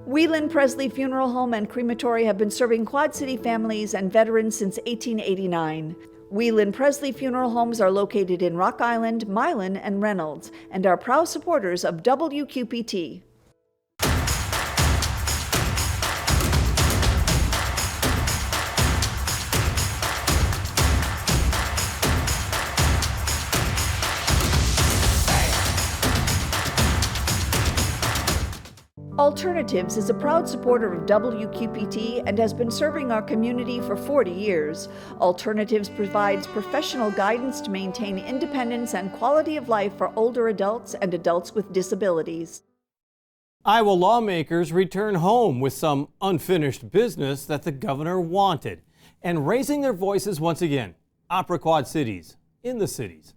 Whelan Presley Funeral Home and Crematory have been serving Quad City families and veterans since 1889. Whelan Presley Funeral Homes are located in Rock Island, Milan, and Reynolds, and are proud supporters of WQPT. Alternatives is a proud supporter of WQPT and has been serving our community for 40 years. Alternatives provides professional guidance to maintain independence and quality of life for older adults and adults with disabilities. Iowa lawmakers return home with some unfinished business that the governor wanted and raising their voices once again. Opera Quad Cities in the cities.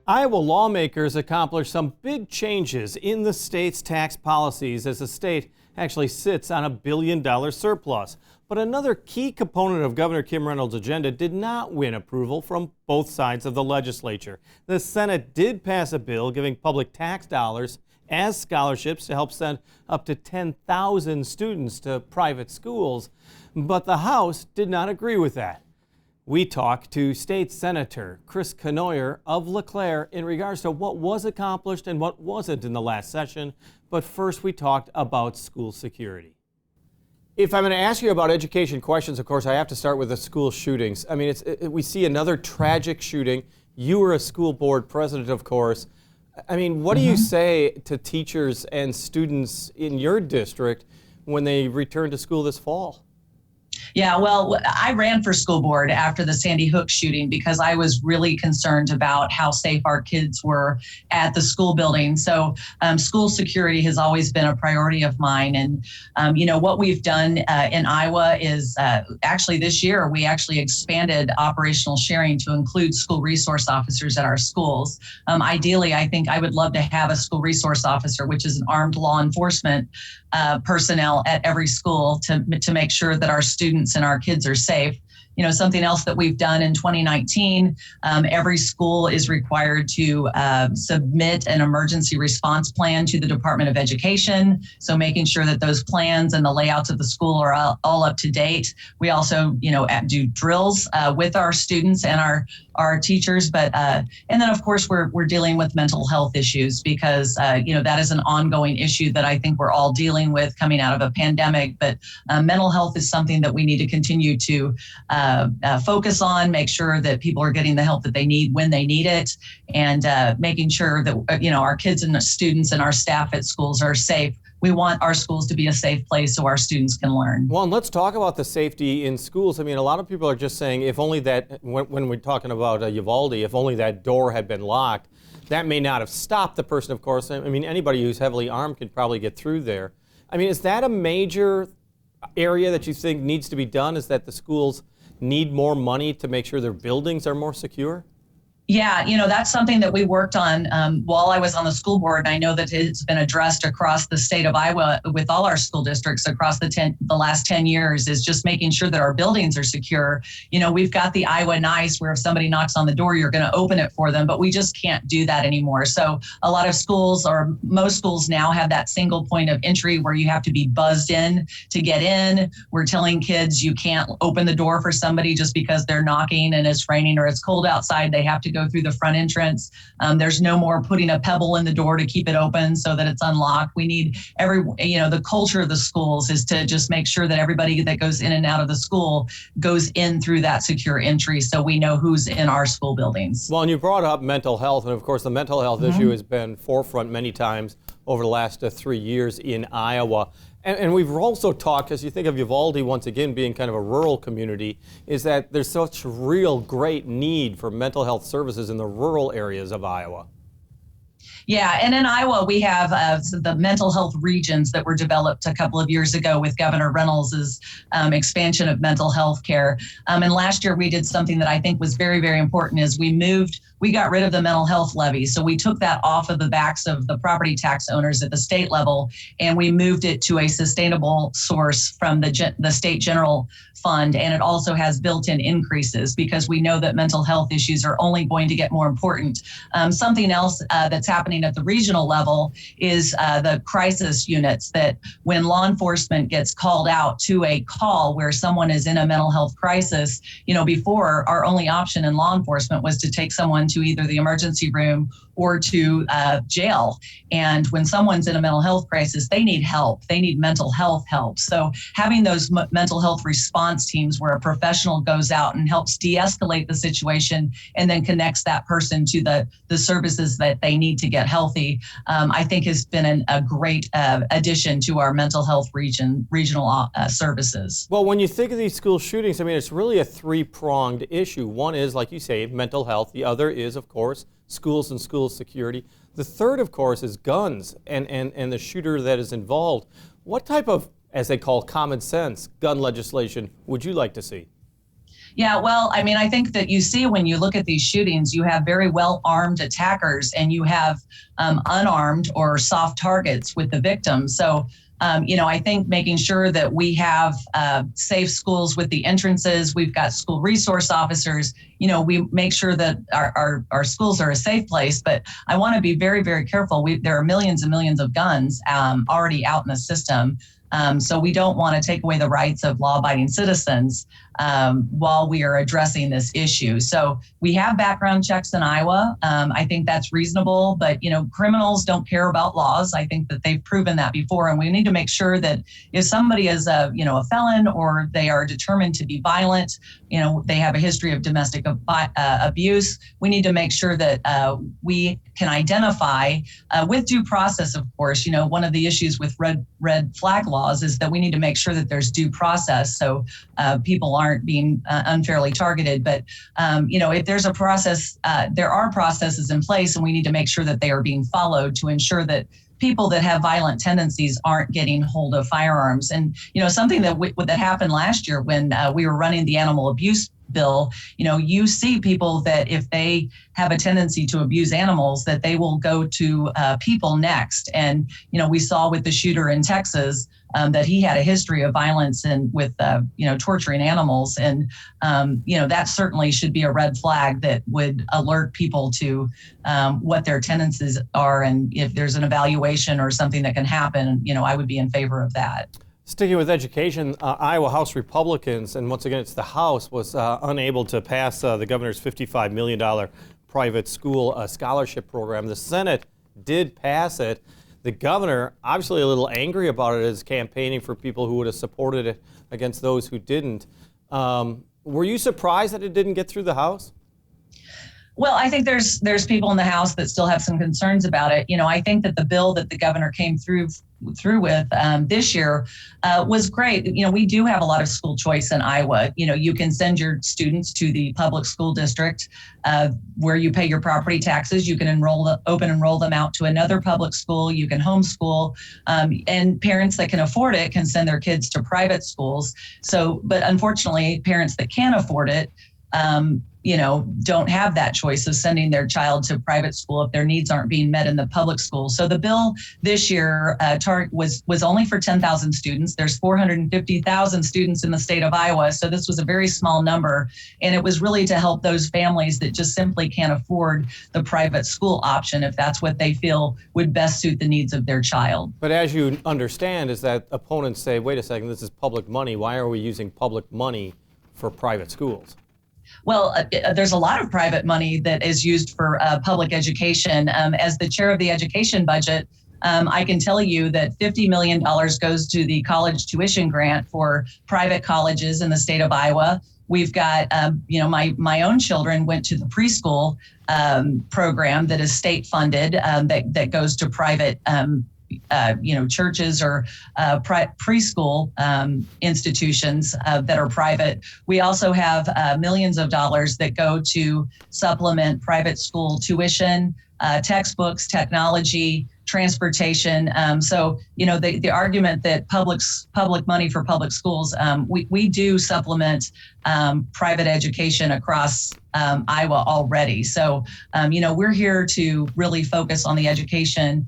Iowa lawmakers accomplished some big changes in the state's tax policies as the state actually sits on $1 billion surplus. But another key component of Governor Kim Reynolds' agenda did not win approval from both sides of the legislature. The Senate did pass a bill giving public tax dollars as scholarships to help send up to 10,000 students to private schools, but the House did not agree with that. We talked to State Senator Chris Cournoyer of LeClaire in regards to what was accomplished and what wasn't in the last session. But first, we talked about school security. If I'm going to ask you about education questions, of course, I have to start with the school shootings. I mean, we see another tragic shooting. You were a school board president, of course. I mean, what do you say to teachers and students in your district when they return to school this fall? Yeah, well, I ran for school board after the Sandy Hook shooting because I was really concerned about how safe our kids were at the school building. So school security has always been a priority of mine. And, what we've done in Iowa is actually this year, we actually expanded operational sharing to include school resource officers at our schools. Ideally, I think I would love to have a school resource officer, which is an armed law enforcement personnel at every school to make sure that our students and our kids are safe. Something else that we've done in 2019, every school is required to submit an emergency response plan to the Department of Education. So making sure that those plans and the layouts of the school are all up to date. We also, do drills with our students and our teachers, and then of course we're dealing with mental health issues because that is an ongoing issue that I think we're all dealing with coming out of a pandemic. But mental health is something that we need to continue to focus on, make sure that people are getting the help that they need when they need it, and making sure that our kids and the students and our staff at schools are safe. We want our schools to be a safe place so our students can learn. Well, and let's talk about the safety in schools. I mean, a lot of people are just saying if only that, when we're talking about Uvalde, if only that door had been locked, that may not have stopped the person, of course. I mean, anybody who's heavily armed could probably get through there. I mean, is that a major area that you think needs to be done, is that the schools need more money to make sure their buildings are more secure? Yeah, that's something that we worked on while I was on the school board. And I know that it's been addressed across the state of Iowa with all our school districts across the last 10 years, is just making sure that our buildings are secure. We've got the Iowa Nice where if somebody knocks on the door, you're going to open it for them, but we just can't do that anymore. So a lot of schools, or most schools now, have that single point of entry where you have to be buzzed in to get in. We're telling kids you can't open the door for somebody just because they're knocking and it's raining or it's cold outside. They have to go through the front entrance. There's no more putting a pebble in the door to keep it open so that it's unlocked. We need the culture of the schools is to just make sure that everybody that goes in and out of the school goes in through that secure entry so we know who's in our school buildings. Well, and you brought up mental health, and of course the mental health issue has been forefront many times over the last 3 years in Iowa. And we've also talked, as you think of Uvalde once again being kind of a rural community, is that there's such real great need for mental health services in the rural areas of Iowa. Yeah, and in Iowa, we have the mental health regions that were developed a couple of years ago with Governor Reynolds' expansion of mental health care. And last year, we did something that I think was very, very important, is we we got rid of the mental health levy. So we took that off of the backs of the property tax owners at the state level, and we moved it to a sustainable source from the state general fund. And it also has built-in increases because we know that mental health issues are only going to get more important. Something else that's happening at the regional level is the crisis units, that when law enforcement gets called out to a call where someone is in a mental health crisis, before, our only option in law enforcement was to take someone to either the emergency room or to jail. And when someone's in a mental health crisis, they need help. They need mental health help. So having those mental health response teams where a professional goes out and helps de-escalate the situation and then connects that person to the services that they need to get healthy, I think has been a great addition to our mental health regional services. Well, when you think of these school shootings, I mean, it's really a three-pronged issue. One is, like you say, mental health. The other is, of course, schools and school security. The third, of course, is guns and the shooter that is involved. What type of, as they call common sense, gun legislation would you like to see? Yeah, well, I mean, I think that you see when you look at these shootings, you have very well-armed attackers and you have unarmed or soft targets with the victims. So I think making sure that we have safe schools with the entrances, we've got school resource officers, we make sure that our schools are a safe place. But I want to be very, very careful. There are millions and millions of guns already out in the system. So we don't want to take away the rights of law-abiding citizens while we are addressing this issue. So we have background checks in Iowa. I think that's reasonable, but criminals don't care about laws. I think that they've proven that before, and we need to make sure that if somebody is a felon or they are determined to be violent, they have a history of domestic abuse, we need to make sure that we can identify with due process. Of course, one of the issues with red flag laws is that we need to make sure that there's due process, so people aren't being unfairly targeted. But if there's a process, there are processes in place, and we need to make sure that they are being followed to ensure that people that have violent tendencies aren't getting hold of firearms. And something that happened last year when we were running the animal abuse bill, you see people that if they have a tendency to abuse animals, that they will go to people next. And we saw with the shooter in Texas that he had a history of violence and with torturing animals, and that certainly should be a red flag that would alert people to what their tendencies are, and if there's an evaluation or something that can happen, I would be in favor of that. Sticking with education, Iowa House Republicans, and once again it's the House, was unable to pass the governor's $55 million private school scholarship program. The Senate did pass it. The governor, obviously a little angry about it, is campaigning for people who would have supported it against those who didn't. Were you surprised that it didn't get through the House? Well, I think there's people in the House that still have some concerns about it. I think that the bill that the governor came through with this year was great. We do have a lot of school choice in Iowa. You can send your students to the public school district where you pay your property taxes. You can enroll them out to another public school. You can homeschool, and parents that can afford it can send their kids to private schools. So, but unfortunately, parents that can't afford it, don't have that choice of sending their child to private school if their needs aren't being met in the public school. So the bill this year was only for 10,000 students. There's 450,000 students in the state of Iowa. So this was a very small number. And it was really to help those families that just simply can't afford the private school option if that's what they feel would best suit the needs of their child. But as you understand, is that opponents say, wait a second, this is public money. Why are we using public money for private schools? Well, there's a lot of private money that is used for public education. As the chair of the education budget, I can tell you that $50 million goes to the college tuition grant for private colleges in the state of Iowa. We've got, my own children went to the preschool program that is state funded, that goes to private churches or preschool institutions that are private. We also have millions of dollars that go to supplement private school tuition, textbooks, technology, transportation. So, the argument that public money for public schools, we do supplement private education across Iowa already. So, we're here to really focus on the education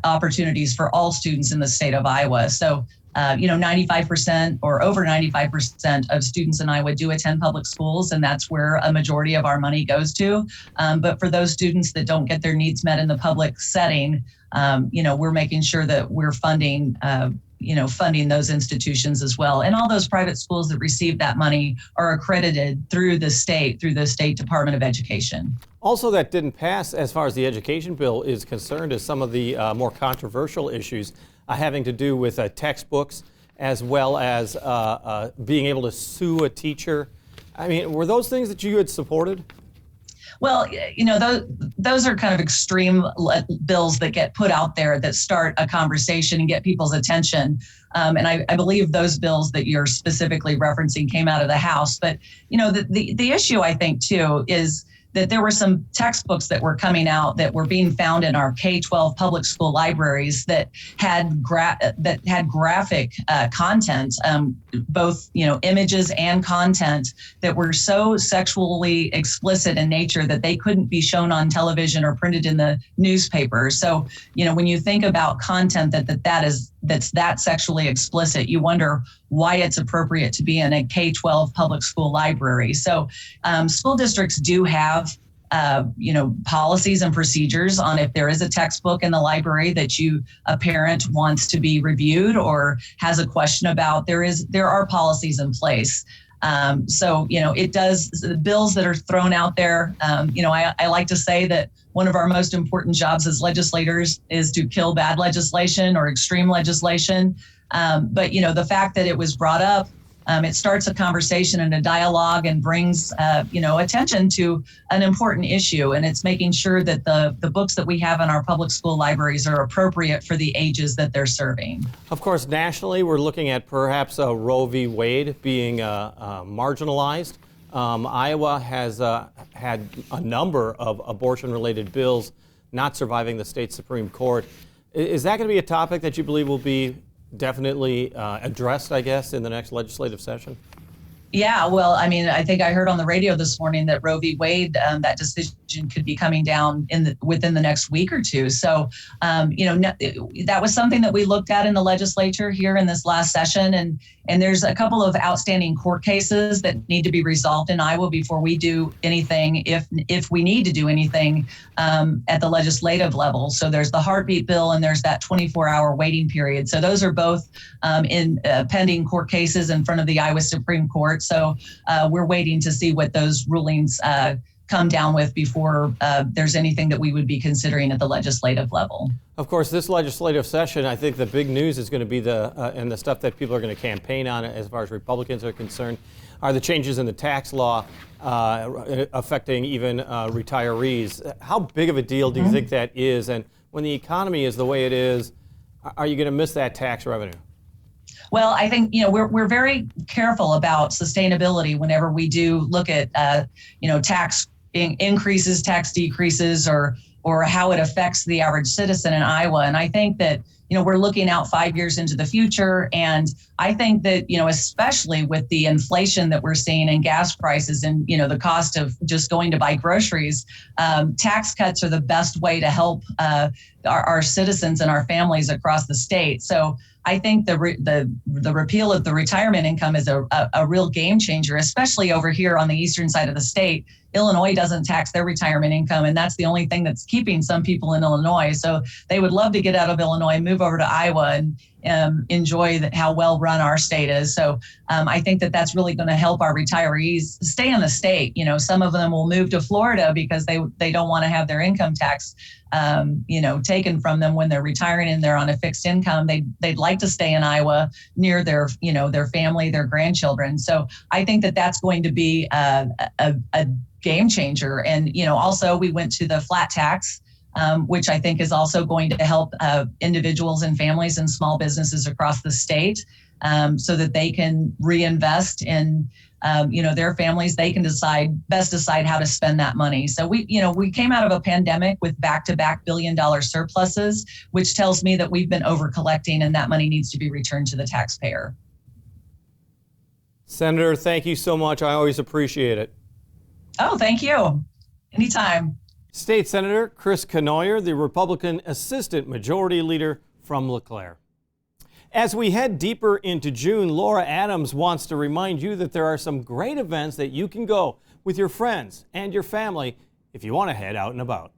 opportunities for all students in the state of Iowa. So, 95% or over 95% of students in Iowa do attend public schools, and that's where a majority of our money goes to. But for those students that don't get their needs met in the public setting, we're making sure that we're funding those institutions as well. And all those private schools that receive that money are accredited through the State Department of Education. Also, that didn't pass as far as the education bill is concerned is some of the more controversial issues having to do with textbooks, as well as being able to sue a teacher. I mean, were those things that you had supported? Well, those are kind of extreme bills that get put out there that start a conversation and get people's attention. And I believe those bills that you're specifically referencing came out of the House. But, the issue, I think, too, is that there were some textbooks that were coming out that were being found in our K-12 public school libraries that had graphic content, both images and content that were so sexually explicit in nature that they couldn't be shown on television or printed in the newspaper. So when you think about content that's that sexually explicit, you wonder why it's appropriate to be in a K-12 public school library. So school districts do have policies and procedures on if there is a textbook in the library that a parent wants to be reviewed or has a question about. There are policies in place. So the bills that are thrown out there, I like to say that one of our most important jobs as legislators is to kill bad legislation or extreme legislation. But the fact that it was brought up, it starts a conversation and a dialogue and brings, attention to an important issue. And it's making sure that the books that we have in our public school libraries are appropriate for the ages that they're serving. Of course, nationally, we're looking at perhaps Roe v. Wade being marginalized. Iowa has had a number of abortion-related bills not surviving the state Supreme Court. Is that going to be a topic that you believe will be definitely addressed, I guess, in the next legislative session? Yeah, well, I mean, I think I heard on the radio this morning that Roe v. Wade, that decision could be coming down within the next week or two. So, that was something that we looked at in the legislature here in this last session. And there's a couple of outstanding court cases that need to be resolved in Iowa before we do anything, if we need to do anything at the legislative level. So there's the heartbeat bill and there's that 24-hour waiting period. So those are both in pending court cases in front of the Iowa Supreme Court. So we're waiting to see what those rulings come down with before there's anything that we would be considering at the legislative level. Of course, this legislative session, I think the big news is going to be and the stuff that people are going to campaign on as far as Republicans are concerned, are the changes in the tax law affecting even retirees. How big of a deal do you think that is? And when the economy is the way it is, are you going to miss that tax revenue? Well, I think, we're very careful about sustainability whenever we do look at, tax increases, tax decreases, or how it affects the average citizen in Iowa. And I think that, we're looking out 5 years into the future. And I think that, especially with the inflation that we're seeing in gas prices and, the cost of just going to buy groceries, tax cuts are the best way to help our citizens and our families across the state. So I think the repeal of the retirement income is a real game changer, especially over here on the eastern side of the state. Illinois doesn't tax their retirement income, and that's the only thing that's keeping some people in Illinois. So they would love to get out of Illinois, move over to Iowa, and enjoy how well run our state is. So I think that that's really going to help our retirees stay in the state. Some of them will move to Florida because they don't want to have their income tax taken from them when they're retiring and they're on a fixed income. They'd like to stay in Iowa near their family, their grandchildren. So I think that that's going to be a game changer. And, also we went to the flat tax which I think is also going to help individuals and families and small businesses across the state so that they can reinvest in their families. They can best decide how to spend that money. So we came out of a pandemic with back-to-back billion-dollar surpluses, which tells me that we've been over collecting and that money needs to be returned to the taxpayer. Senator, thank you so much. I always appreciate it. Oh, thank you. Anytime. State Senator Chris Cournoyer, the Republican Assistant Majority Leader from LeClaire. As we head deeper into June, Laura Adams wants to remind you that there are some great events that you can go with your friends and your family if you want to head out and about.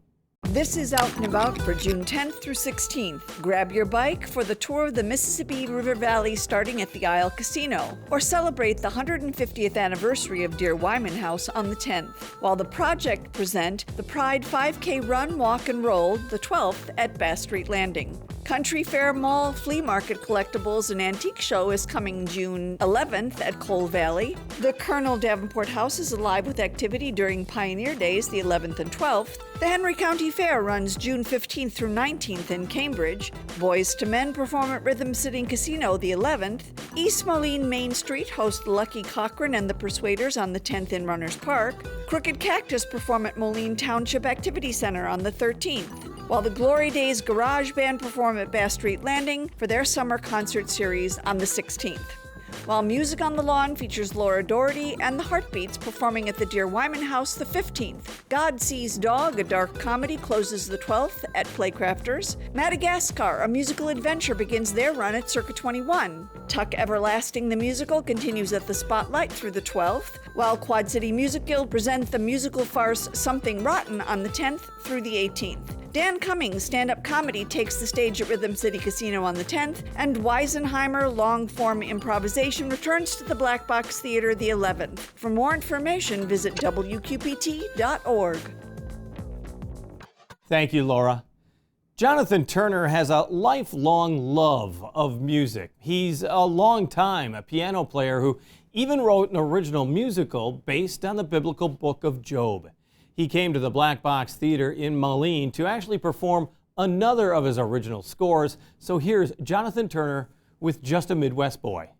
This is Out and About for June 10th through 16th. Grab your bike for the tour of the Mississippi River Valley starting at the Isle Casino, or celebrate the 150th anniversary of Dear Wyman House on the 10th, while the Project present the Pride 5K Run, Walk, and Roll the 12th at Bass Street Landing. Country Fair Mall Flea Market Collectibles and Antique Show is coming June 11th at Coal Valley. The Colonel Davenport House is alive with activity during Pioneer Days, the 11th and 12th. The Henry County Fair runs June 15th through 19th in Cambridge. Boys to Men perform at Rhythm City Casino the 11th. East Moline Main Street hosts Lucky Cochran and the Persuaders on the 10th in Runners Park. Crooked Cactus perform at Moline Township Activity Center on the 13th. While the Glory Days Garage Band perform at Bass Street Landing for their summer concert series on the 16th. While Music on the Lawn features Laura Doherty and the Heartbeats performing at the Dear Wyman House the 15th. God Sees Dog, a dark comedy, closes the 12th at Playcrafters. Madagascar, a musical adventure, begins their run at Circa 21. Tuck Everlasting the Musical continues at the Spotlight through the 12th, while Quad City Music Guild presents the musical farce Something Rotten on the 10th through the 18th. Dan Cummings' stand-up comedy takes the stage at Rhythm City Casino on the 10th, and Weisenheimer long-form improvisation returns to the Black Box Theater the 11th. For more information, visit wqpt.org. Thank you, Laura. Jonathan Turner has a lifelong love of music. He's a long-time piano player who even wrote an original musical based on the biblical book of Job. He came to the Black Box Theater in Moline to actually perform another of his original scores. So here's Jonathan Turner with Just a Midwest Boy.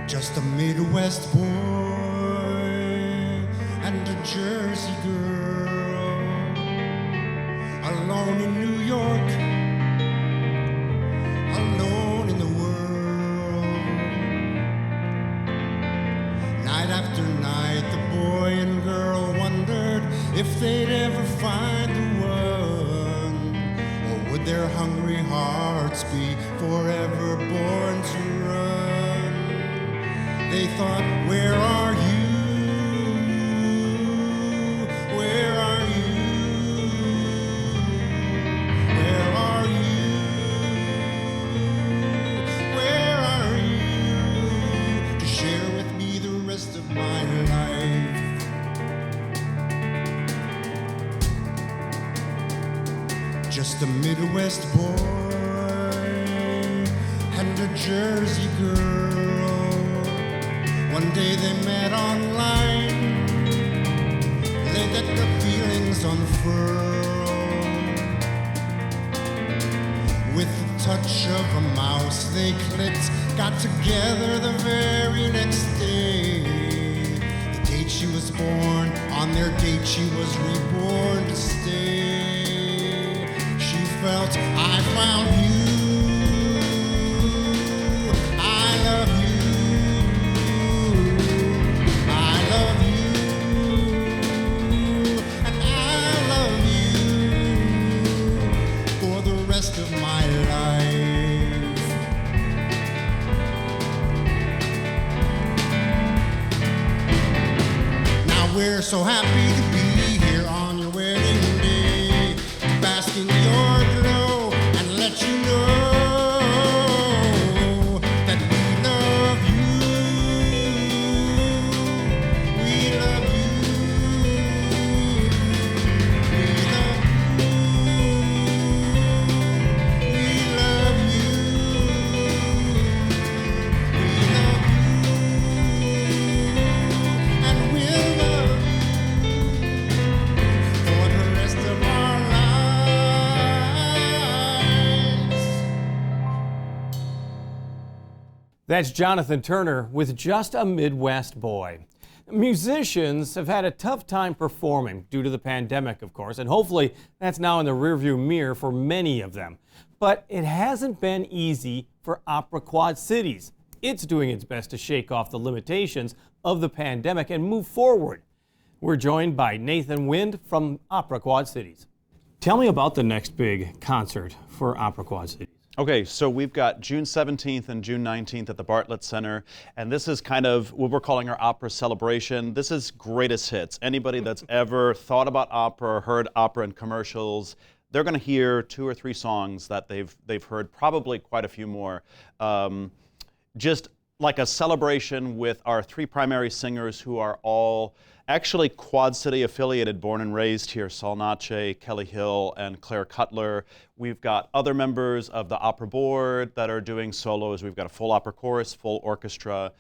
Just a Midwest boy and a Jersey girl, alone in New York, alone in the world. Night after night, the boy and girl wondered if they'd ever find the one, or would their hungry hearts be forever born to run. They thought, where are you? Where are you? Where are you? Where are you? To share with me the rest of my life. Just a Midwest boy and a Jersey girl. One day they met online, they let their feelings unfurl. With the touch of a mouse they clicked, got together the very next day. The date she was born, on their date she was reborn to stay. She felt, I found you, I love you. Of my life. Now we're so happy to be here on your wedding day, to bask in your glow and let you know that we love you. We love you. We love you. That's Jonathan Turner with Just a Midwest Boy. Musicians have had a tough time performing due to the pandemic, of course, and hopefully that's now in the rearview mirror for many of them. But it hasn't been easy for Opera Quad Cities. It's doing its best to shake off the limitations of the pandemic and move forward. We're joined by Nathan Wind from Opera Quad Cities. Tell me about the next big concert for Opera Quad Cities. Okay, so we've got June 17th and June 19th at the Bartlett Center, and this is kind of what we're calling our opera celebration. This is greatest hits. Anybody that's ever thought about opera or heard opera in commercials, they're going to hear 2 or 3 songs that they've heard, probably quite a few more. Just like a celebration with our 3 primary singers who are all actually Quad City affiliated, born and raised here, Saul Nache, Kelly Hill, and Claire Cutler. We've got other members of the opera board that are doing solos. We've got a full opera chorus, full orchestra.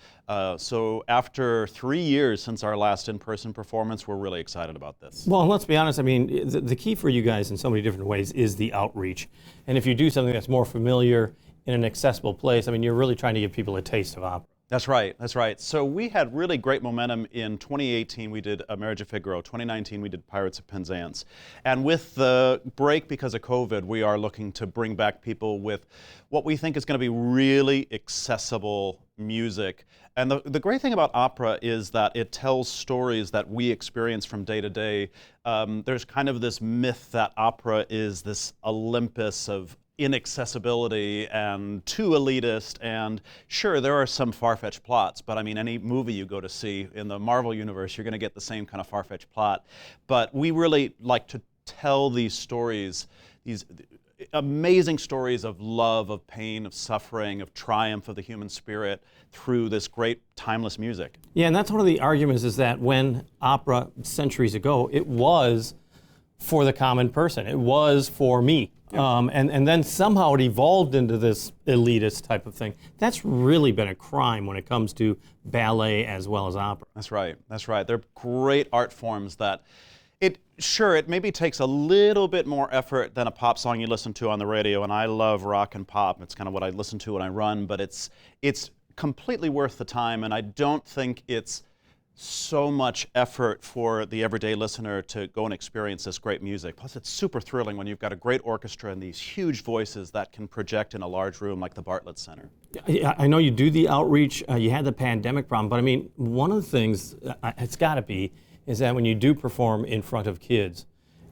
So after 3 years since our last in-person performance, we're really excited about this. Well, let's be honest, I mean, the key for you guys in so many different ways is the outreach. And if you do something that's more familiar in an accessible place, I mean, you're really trying to give people a taste of opera. That's right, that's right. So we had really great momentum in 2018. We did A Marriage of Figaro. 2019, we did Pirates of Penzance. And with the break because of COVID, we are looking to bring back people with what we think is going to be really accessible music. And the great thing about opera is that it tells stories that we experience from day to day. There's kind of this myth that opera is this Olympus of inaccessibility and too elitist, and sure, there are some far-fetched plots, but I mean, any movie you go to see in the Marvel universe, you're going to get the same kind of far-fetched plot. But we really like to tell these stories, these amazing stories of love, of pain, of suffering, of triumph of the human spirit through this great timeless music. Yeah, and that's one of the arguments, is that when opera centuries ago, it was for the common person. It was for me. And then somehow it evolved into this elitist type of thing. That's really been a crime when it comes to ballet as well as opera. That's right, that's right. They're great art forms that it maybe takes a little bit more effort than a pop song you listen to on the radio, and I love rock and pop. It's kind of what I listen to when I run, but it's completely worth the time, and I don't think it's so much effort for the everyday listener to go and experience this great music. Plus, it's super thrilling when you've got a great orchestra and these huge voices that can project in a large room like the Bartlett Center. I know you do the outreach. You had the pandemic problem, but I mean, one of the things it's got to be is that when you do perform in front of kids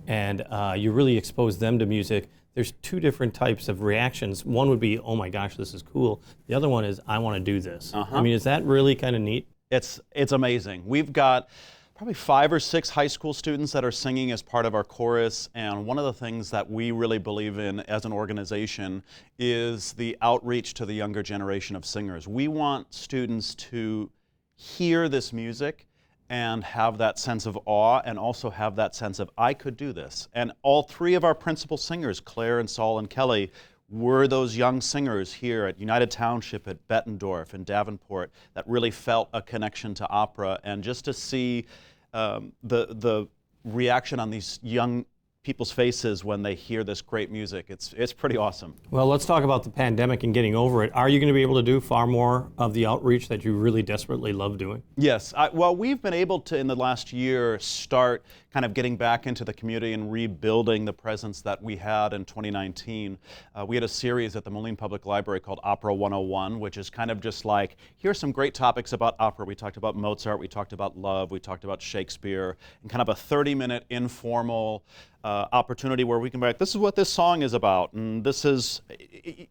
and you really expose them to music, there's 2 different types of reactions. One would be, oh my gosh, this is cool. The other one is, I want to do this. I mean, is that really kind of neat? It's amazing. We've got probably 5 or 6 high school students that are singing as part of our chorus, and one of the things that we really believe in as an organization is the outreach to the younger generation of singers. We want students to hear this music and have that sense of awe, and also have that sense of, I could do this. And all 3 of our principal singers, Claire and Saul and Kelly, were those young singers here at United Township, at Bettendorf, and Davenport that really felt a connection to opera. And just to see the reaction on these young people's faces when they hear this great music, it's pretty awesome. Well, let's talk about the pandemic and getting over it. Are you going to be able to do far more of the outreach that you really desperately love doing? Yes. Well, we've been able to, in the last year, start kind of getting back into the community and rebuilding the presence that we had in 2019. We had a series at the Moline Public Library called Opera 101, which is kind of just like, here's some great topics about opera. We talked about Mozart, we talked about love, we talked about Shakespeare, and kind of a 30-minute informal opportunity where we can be like, this is what this song is about, and this is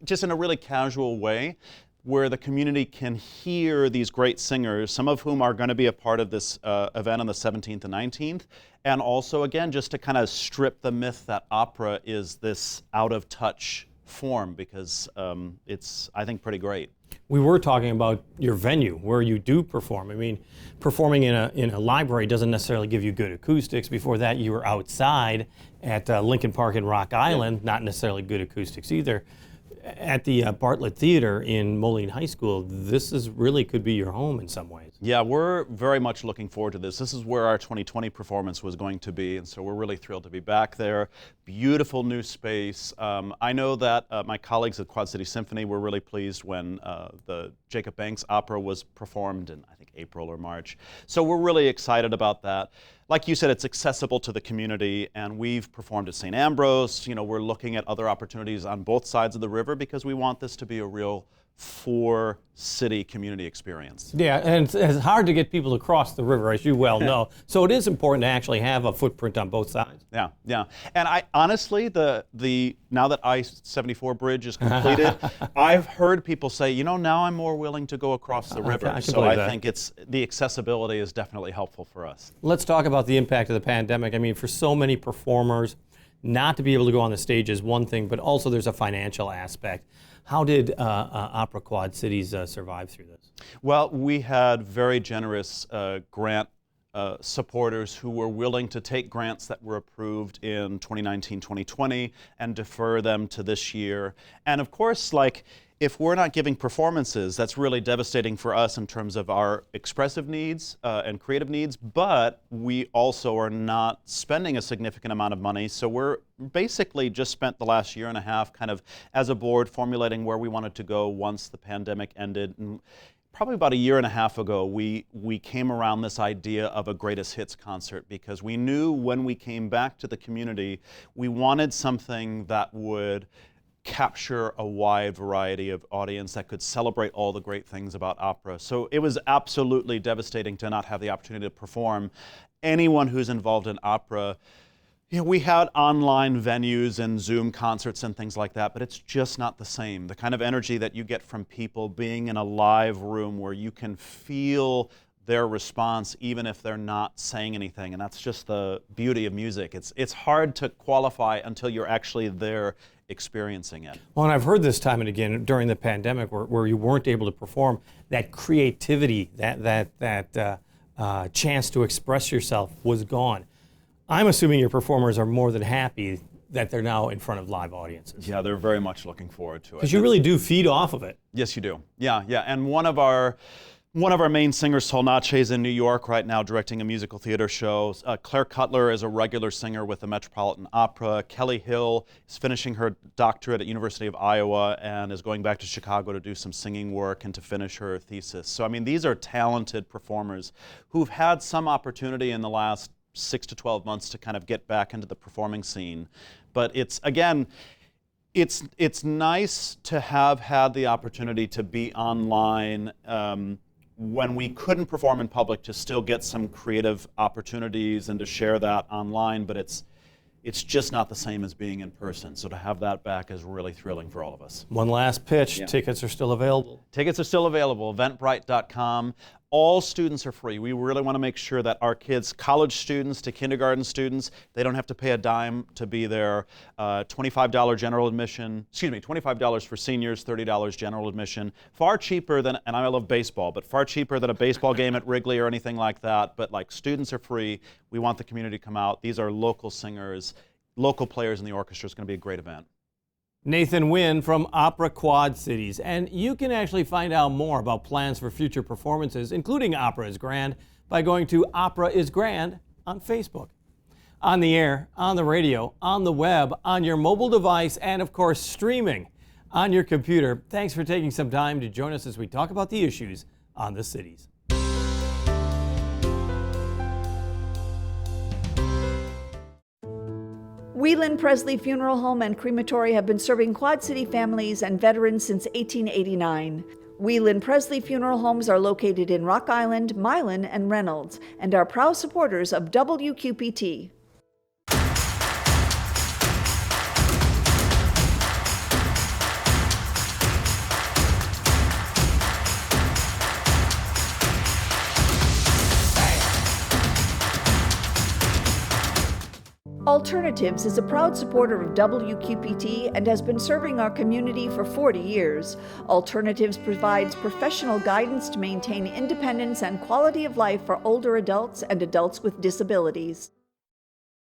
just in a really casual way, where the community can hear these great singers, some of whom are going to be a part of this event on the 17th and 19th, and also, again, just to kind of strip the myth that opera is this out-of-touch form, because it's, I think, pretty great. We were talking about your venue, where you do perform. I mean, performing in a library doesn't necessarily give you good acoustics. Before that, you were outside at Lincoln Park in Rock Island, not necessarily good acoustics either. At the Bartlett Theater in Moline High School, this is really could be your home in some ways. Yeah, we're very much looking forward to this. This is where our 2020 performance was going to be, and so we're really thrilled to be back there. Beautiful new space. I know that my colleagues at Quad City Symphony were really pleased when the Jacob Banks opera was performed in, I think, April or March. So we're really excited about that. Like you said, it's accessible to the community, and we've performed at St. Ambrose. You know, we're looking at other opportunities on both sides of the river because we want this to be a real four-city community experience. Yeah, and it's hard to get people to cross the river, as you well know. So it is important to actually have a footprint on both sides. Yeah, yeah. And I honestly, the now that I-74 bridge is completed, I've heard people say, you know, now I'm more willing to go across the river. So I think the accessibility is definitely helpful for us. Let's talk about the impact of the pandemic. I mean, for so many performers, not to be able to go on the stage is one thing, but also there's a financial aspect. How did Opera Quad Cities survive through this? Well, we had very generous grant supporters who were willing to take grants that were approved in 2019, 2020 and defer them to this year. And of course, like, if we're not giving performances, that's really devastating for us in terms of our expressive needs and creative needs, but we also are not spending a significant amount of money. So we're basically just spent the last year and a half kind of as a board formulating where we wanted to go once the pandemic ended. And probably about a year and a half ago, we came around this idea of a greatest hits concert because we knew when we came back to the community, we wanted something that would capture a wide variety of audience that could celebrate all the great things about opera. So it was absolutely devastating to not have the opportunity to perform. Anyone who's involved in opera, you know, we had online venues and Zoom concerts and things like that, but it's just not the same. The kind of energy that you get from people being in a live room where you can feel their response even if they're not saying anything, and that's just the beauty of music. It's hard to qualify until you're actually there experiencing it. Well, and I've heard this time and again during the pandemic where you weren't able to perform, that creativity, that chance to express yourself was gone. I'm assuming your performers are more than happy that they're now in front of live audiences. Yeah, they're very much looking forward to it. Because you really do feed off of it. Yes, you do. Yeah, yeah. And one of our main singers, Sol Nache, is in New York right now directing a musical theater show. Claire Cutler is a regular singer with the Metropolitan Opera. Kelly Hill is finishing her doctorate at University of Iowa and is going back to Chicago to do some singing work and to finish her thesis. So, I mean, these are talented performers who've had some opportunity in the last 6 to 12 months to kind of get back into the performing scene. But it's, again, it's nice to have had the opportunity to be online when we couldn't perform in public, to still get some creative opportunities and to share that online, but it's just not the same as being in person. So to have that back is really thrilling for all of us. One last pitch. Yeah. Tickets are still available. Tickets are still available, eventbrite.com. All students are free. We really want to make sure that our kids, college students to kindergarten students, they don't have to pay a dime to be there. $25 general admission, $25 for seniors, $30 general admission. Far cheaper than, and I love baseball, but far cheaper than a baseball game at Wrigley or anything like that. But like, students are free. We want the community to come out. These are local singers, local players in the orchestra. It's going to be a great event. Nathan Wynn from Opera Quad Cities. And you can actually find out more about plans for future performances, including Opera is Grand, by going to Opera is Grand on Facebook. On the air, on the radio, on the web, on your mobile device, and of course streaming on your computer. Thanks for taking some time to join us as we talk about the issues on the cities. Whelan Presley Funeral Home and Crematory have been serving Quad City families and veterans since 1889. Whelan Presley Funeral Homes are located in Rock Island, Milan, and Reynolds, and are proud supporters of WQPT. Alternatives is a proud supporter of WQPT and has been serving our community for 40 years. Alternatives provides professional guidance to maintain independence and quality of life for older adults and adults with disabilities.